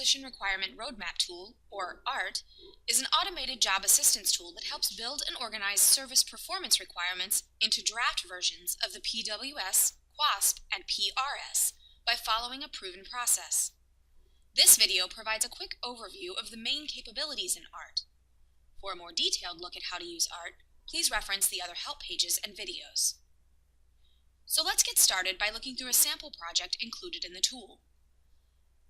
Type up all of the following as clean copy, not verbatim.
Acquisition Requirement Roadmap Tool, or ARRT, is an automated job assistance tool that helps build and organize service performance requirements into draft versions of the PWS, QASP, and PRS by following a proven process. This video provides a quick overview of the main capabilities in ARRT. For a more detailed look at how to use ARRT, please reference the other help pages and videos. So let's get started by looking through a sample project included in the tool.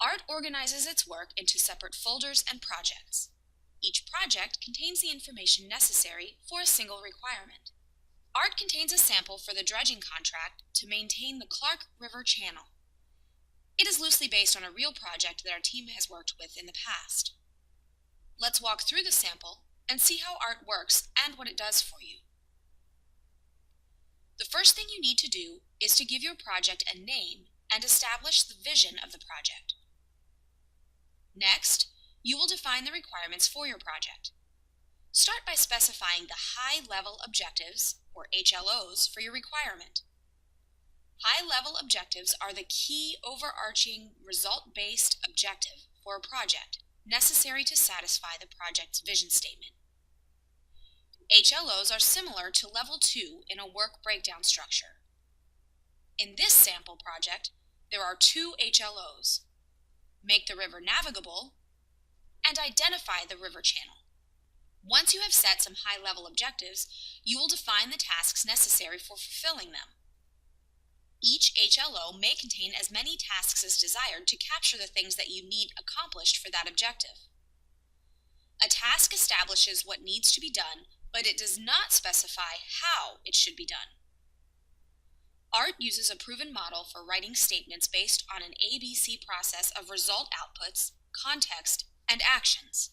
ARRT organizes its work into separate folders and projects. Each project contains the information necessary for a single requirement. ARRT contains a sample for the dredging contract to maintain the Clark River Channel. It is loosely based on a real project that our team has worked with in the past. Let's walk through the sample and see how ARRT works and what it does for you. The first thing you need to do is to give your project a name and establish the vision of the project. Next, you will define the requirements for your project. Start by specifying the high-level objectives, or HLOs, for your requirement. High-level objectives are the key overarching result-based objective for a project necessary to satisfy the project's vision statement. HLOs are similar to Level 2 in a work breakdown structure. In this sample project, there are two HLOs: make the river navigable and identify the river channel. Once you have set some high-level objectives, you will define the tasks necessary for fulfilling them. Each HLO may contain as many tasks as desired to capture the things that you need accomplished for that objective. A task establishes what needs to be done, but it does not specify how it should be done. ARRT uses a proven model for writing statements based on an ABC process of result outputs, context, and actions.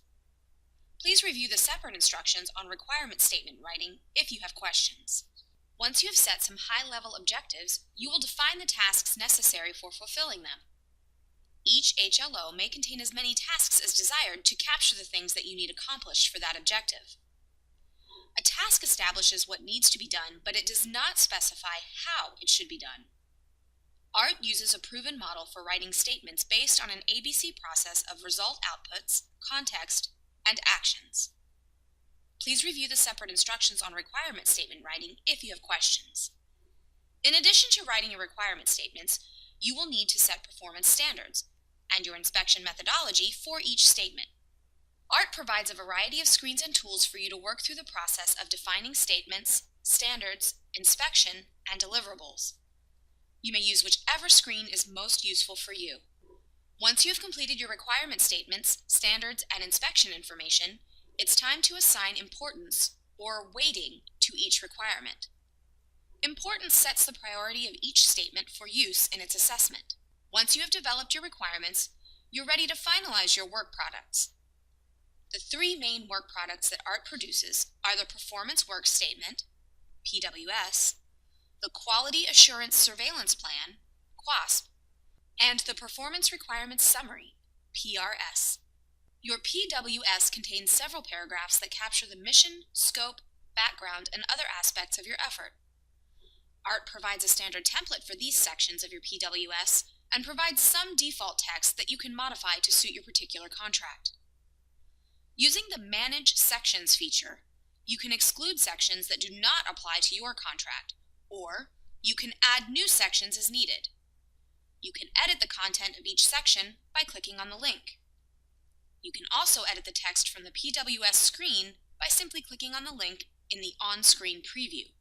Please review the separate instructions on requirement statement writing if you have questions. Once you have set some high-level objectives, you will define the tasks necessary for fulfilling them. Each HLO may contain as many tasks as desired to capture the things that you need accomplished for that objective. A task establishes what needs to be done, but it does not specify how it should be done. ARRT uses a proven model for writing statements based on an ABC process of result outputs, context, and actions. Please review the separate instructions on requirement statement writing if you have questions. In addition to writing your requirement statements, you will need to set performance standards and your inspection methodology for each statement. ARRT provides a variety of screens and tools for you to work through the process of defining statements, standards, inspection, and deliverables. You may use whichever screen is most useful for you. Once you have completed your requirement statements, standards, and inspection information, it's time to assign importance, or weighting, to each requirement. Importance sets the priority of each statement for use in its assessment. Once you have developed your requirements, you're ready to finalize your work products. The three main work products that ARRT produces are the Performance Work Statement, PWS, the Quality Assurance Surveillance Plan, QASP, and the Performance Requirements Summary, PRS. Your PWS contains several paragraphs that capture the mission, scope, background, and other aspects of your effort. ARRT provides a standard template for these sections of your PWS and provides some default text that you can modify to suit your particular contract. Using the Manage Sections feature, you can exclude sections that do not apply to your contract, or you can add new sections as needed. You can edit the content of each section by clicking on the link. You can also edit the text from the PWS screen by simply clicking on the link in the on-screen preview.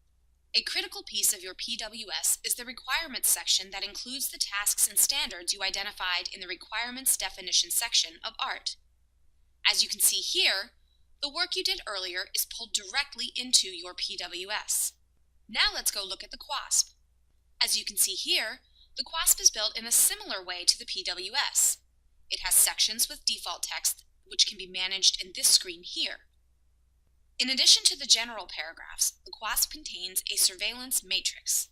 A critical piece of your PWS is the Requirements section that includes the tasks and standards you identified in the Requirements Definition section of ARRT. As you can see here, the work you did earlier is pulled directly into your PWS. Now let's go look at the QASP. As you can see here, the QASP is built in a similar way to the PWS. It has sections with default text which can be managed in this screen here. In addition to the general paragraphs, the QASP contains a surveillance matrix.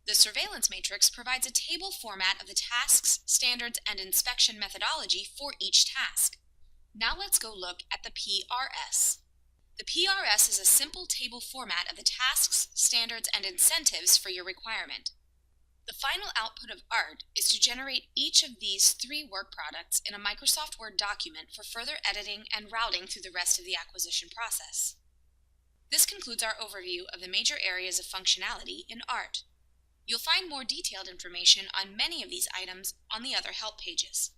The surveillance matrix provides a table format of the tasks, standards, and inspection methodology for each task. Now let's go look at the PRS. The PRS is a simple table format of the tasks, standards, and incentives for your requirement. The final output of ARRT is to generate each of these 3 work products in a Microsoft Word document for further editing and routing through the rest of the acquisition process. This concludes our overview of the major areas of functionality in ARRT. You'll find more detailed information on many of these items on the other help pages.